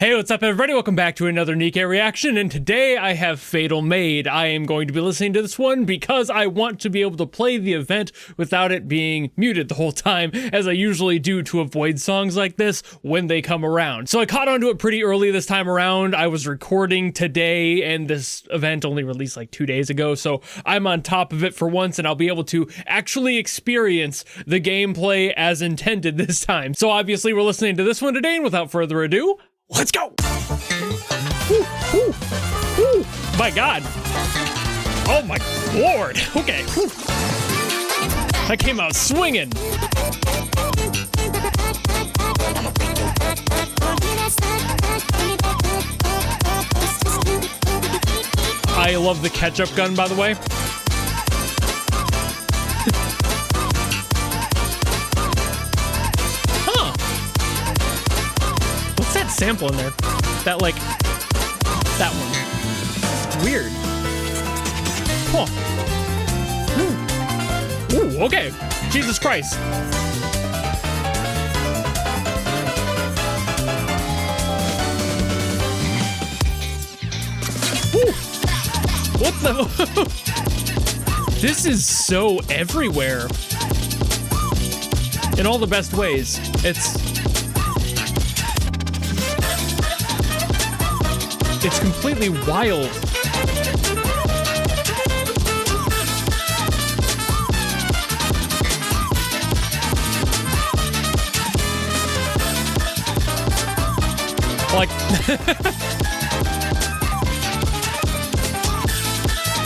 Hey, what's up everybody? Welcome back to another NIKKE reaction, and today I have Fatal MAID. I am going to be listening to this one because I want to be able to play the event without it being muted the whole time, as I usually do to avoid songs like this when they come around. So I caught onto it pretty early this time around. I was recording today, and this event only released like 2 days ago, so I'm on top of it for once, and I'll be able to actually experience the gameplay as intended this time. So obviously we're listening to this one today, and without further ado, let's go! Ooh, ooh, ooh. My God. Oh my Lord. Okay. Whew. That came out swinging. I love the ketchup gun, by the way. Sample in there. That, like, that one. Weird. Huh. Ooh, okay. Jesus Christ. Ooh. What the? This is so everywhere. In all the best ways. It's completely wild. Like,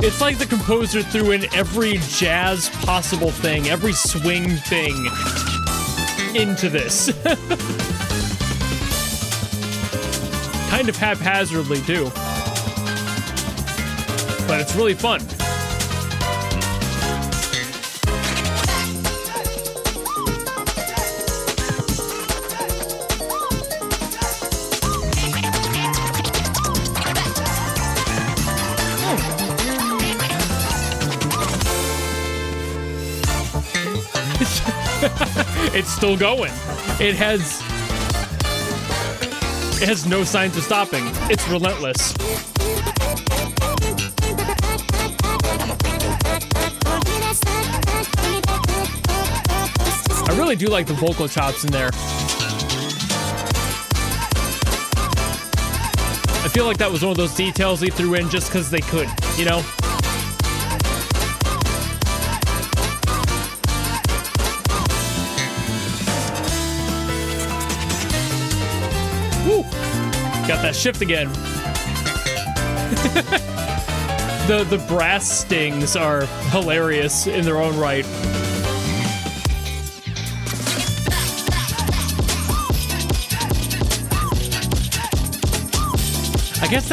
it's like the composer threw in every jazz possible thing, every swing thing into this. Kind of haphazardly too, but it's really fun. It's still going. It has no signs of stopping. It's relentless. I really do like the vocal chops in there. I feel like that was one of those details they threw in just because they could, you know? Woo! Got that shift again. The brass stings are hilarious in their own right. I guess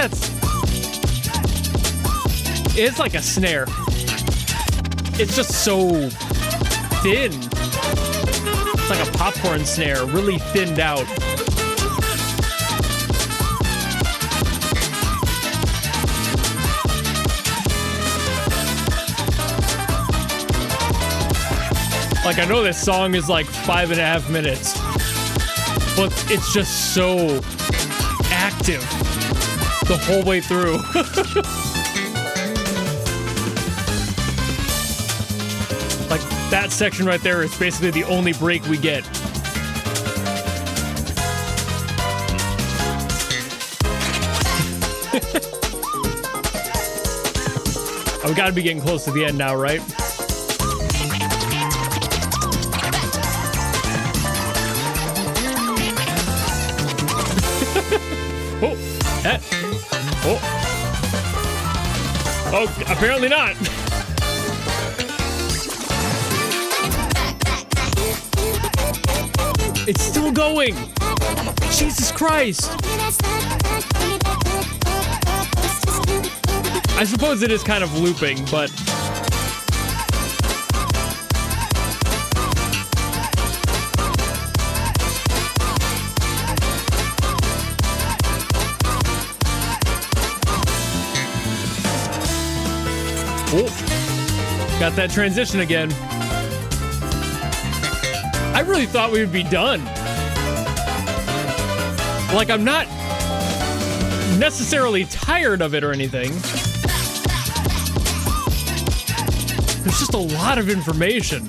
it's like a snare. It's just so thin. It's like a popcorn snare, really thinned out. Like, I know this song is like 5.5 minutes, but it's just so active the whole way through. Like, that section right there is basically the only break we get. Oh, we gotta be getting close to the end now, right? Oh, oh, oh, apparently not. It's still going. Jesus Christ. I suppose it is kind of looping, but oh, got that transition again. I really thought we would be done. Like, I'm not necessarily tired of it or anything. There's just a lot of information.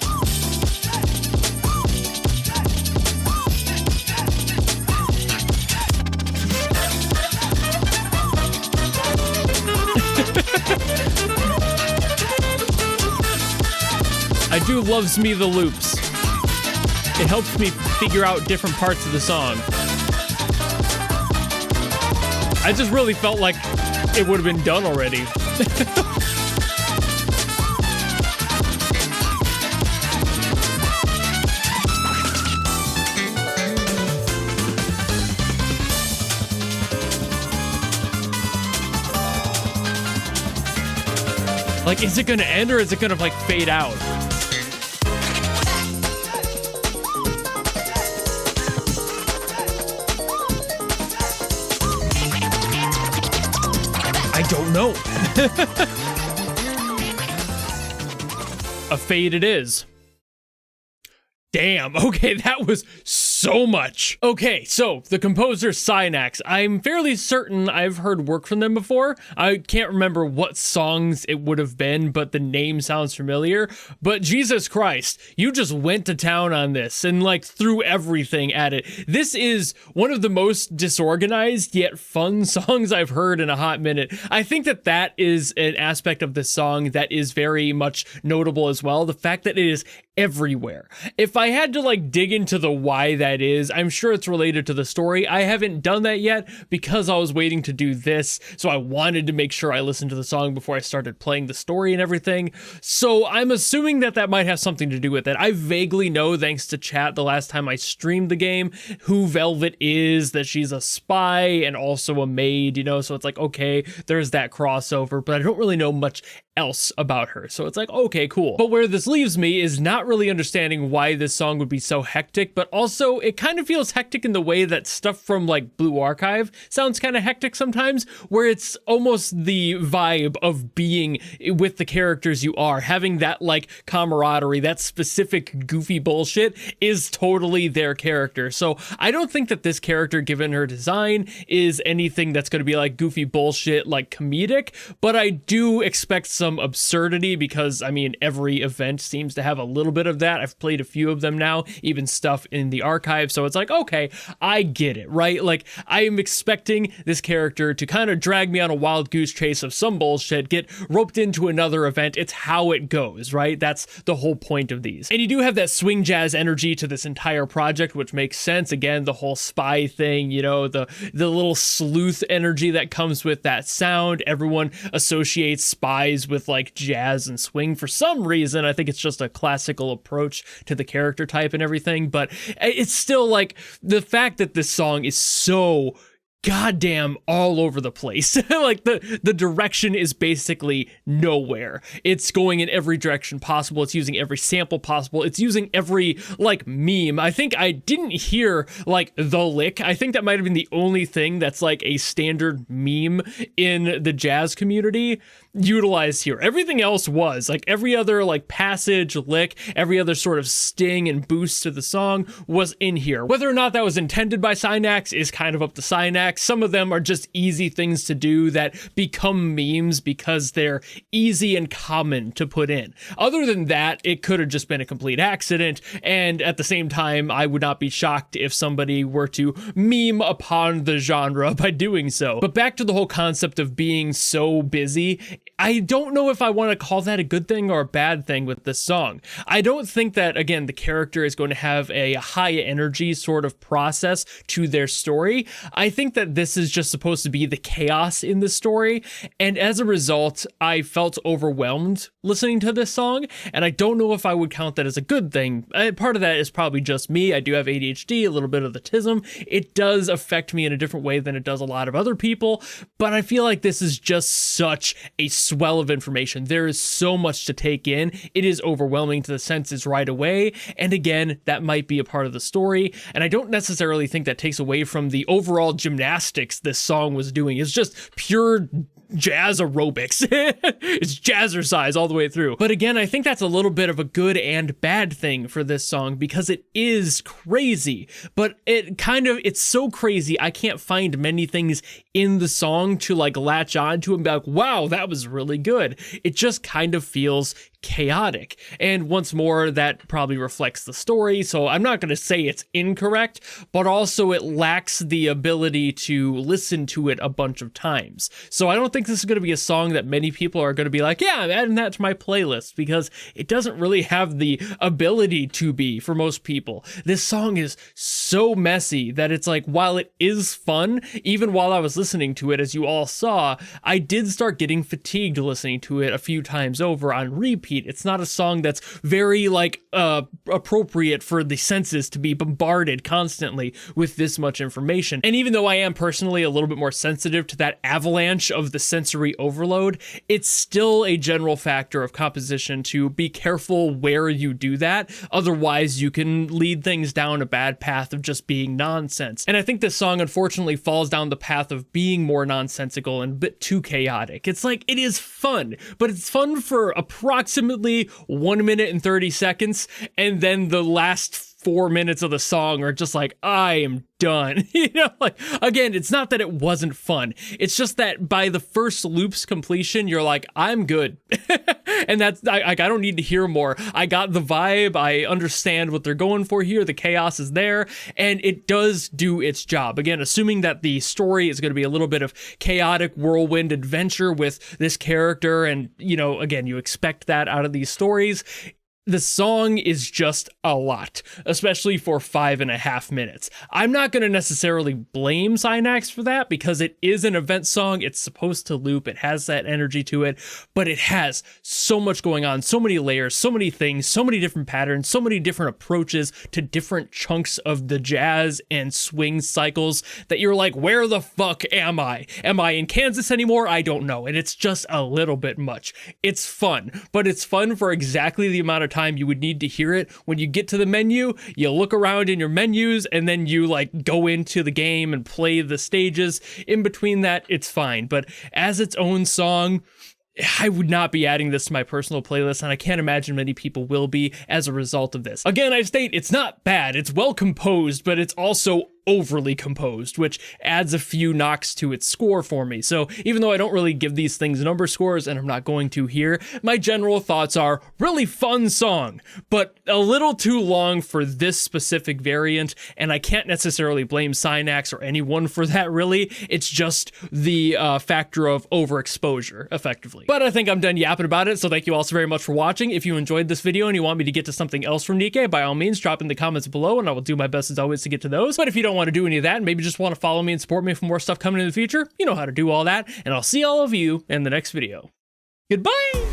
I do loves me the loops. It helps me figure out different parts of the song. I just really felt like it would have been done already. Like, is it gonna end or is it gonna like fade out? I don't know. A fade it is. Damn, okay, that was so much. Okay, so the composer Cynax, I'm fairly certain I've heard work from them before. I can't remember what songs it would have been, but the name sounds familiar. But Jesus Christ, you just went to town on this and like threw everything at it. This is one of the most disorganized yet fun songs I've heard in a hot minute. I think that that is an aspect of this song that is very much notable as well. The fact that it is everywhere. If I had to like dig into the why that is, I'm sure it's related to the story. I haven't done that yet because I was waiting to do this, so I wanted to make sure I listened to the song before I started playing the story and everything. So I'm assuming that that might have something to do with it. I vaguely know, thanks to chat the last time I streamed the game, who Velvet is, that she's a spy and also a maid, you know, so it's like, okay, there's that crossover, but I don't really know much else about her. So it's like, okay, cool. But where this leaves me is not really understanding why this song would be so hectic, but also it kind of feels hectic in the way that stuff from like Blue Archive sounds kind of hectic sometimes, where it's almost the vibe of being with the characters you are, having that like camaraderie, that specific goofy bullshit is totally their character. So I don't think that this character, given her design, is anything that's going to be like goofy bullshit, like comedic, but I do expect some absurdity because, I mean, every event seems to have a little bit of that. I've played a few of them now, even stuff in the archive, so it's like, okay, I get it, right? Like, I am expecting this character to kind of drag me on a wild goose chase of some bullshit, get roped into another event. It's how it goes, right? That's the whole point of these. And you do have that swing jazz energy to this entire project, which makes sense. Again, the whole spy thing, you know, the little sleuth energy that comes with that sound. Everyone associates spies with like jazz and swing for some reason. I think it's just a classical approach to the character type and everything, but it's still like the fact that this song is so goddamn all over the place. Like the direction is basically nowhere. It's going in every direction possible. It's using every sample possible. It's using every like meme. I think I didn't hear like the lick. I think that might have been the only thing that's like a standard meme in the jazz community utilized here. Everything else was like every other like passage, lick, every other sort of sting and boost to the song was in here. Whether or not that was intended by Cynax is kind of up to Cynax. Some of them are just easy things to do that become memes because they're easy and common to put in. Other than that, it could have just been a complete accident, and at the same time, I would not be shocked if somebody were to meme upon the genre by doing so. But back to the whole concept of being so busy, I don't know if I want to call that a good thing or a bad thing with this song. I don't think that, again, the character is going to have a high energy sort of process to their story. I think that this is just supposed to be the chaos in the story, and as a result, I felt overwhelmed listening to this song, and I don't know if I would count that as a good thing. Part of that is probably just me. I do have ADHD, a little bit of autism. It does affect me in a different way than it does a lot of other people, but I feel like this is just such a swell of information. There is so much to take in. It is overwhelming to the senses right away, and again, that might be a part of the story, and I don't necessarily think that takes away from the overall gymnastics this song was doing. It's just pure jazz aerobics. It's jazzercise all the way through. But again, I think that's a little bit of a good and bad thing for this song because it is crazy, but it's so crazy I can't find many things in the song to like latch on to and be like, wow, that was really good. It just kind of feels chaotic. And once more, that probably reflects the story, so I'm not going to say it's incorrect, but also it lacks the ability to listen to it a bunch of times. So I don't think this is going to be a song that many people are going to be like, yeah, I'm adding that to my playlist, because it doesn't really have the ability to be for most people. This song is so messy that it's like, while it is fun, even while I was listening to it, as you all saw, I did start getting fatigued listening to it a few times over on repeat. It's not a song that's very like appropriate for the senses to be bombarded constantly with this much information. And even though I am personally a little bit more sensitive to that avalanche of the sensory overload, it's still a general factor of composition to be careful where you do that. Otherwise, you can lead things down a bad path of just being nonsense. And I think this song unfortunately falls down the path of being more nonsensical and a bit too chaotic. It's like, it is fun, but it's fun for approximately 1 minute and 30 seconds, and then the last 4 minutes of the song are just like, I am done. Like, again, it's not that it wasn't fun. It's just that by the first loop's completion, you're like, I'm good. And that's, I don't need to hear more. I got the vibe. I understand what they're going for here. The chaos is there, and it does do its job. Again, assuming that the story is going to be a little bit of chaotic whirlwind adventure with this character, and, again, you expect that out of these stories. The song is just a lot, especially for 5.5 minutes. I'm not going to necessarily blame cynax for that because it is an event song. It's supposed to loop. It has that energy to it, but it has so much going on, so many layers, so many things, so many different patterns, so many different approaches to different chunks of the jazz and swing cycles that you're like, where the fuck am I? Am I in Kansas anymore? I don't know. And it's just a little bit much. It's fun, but it's fun for exactly the amount of time you would need to hear it. When you get to the menu, you look around in your menus, and then you like go into the game and play the stages. In between that, it's fine. But as its own song, I would not be adding this to my personal playlist, and I can't imagine many people will be as a result of this. Again, I state it's not bad. It's well composed, but it's also overly composed, which adds a few knocks to its score for me. So even though I don't really give these things number scores, and I'm not going to here, my general thoughts are really fun song, but a little too long for this specific variant, and I can't necessarily blame cynax or anyone for that really. It's just the factor of overexposure, effectively. But I think I'm done yapping about it, so thank you all so very much for watching. If you enjoyed this video and you want me to get to something else from NIKKE, by all means, drop in the comments below, and I will do my best as always to get to those. But if you don't want to do any of that, and maybe just want to follow me and support me for more stuff coming in the future, you know how to do all that, and I'll see all of you in the next video. Goodbye!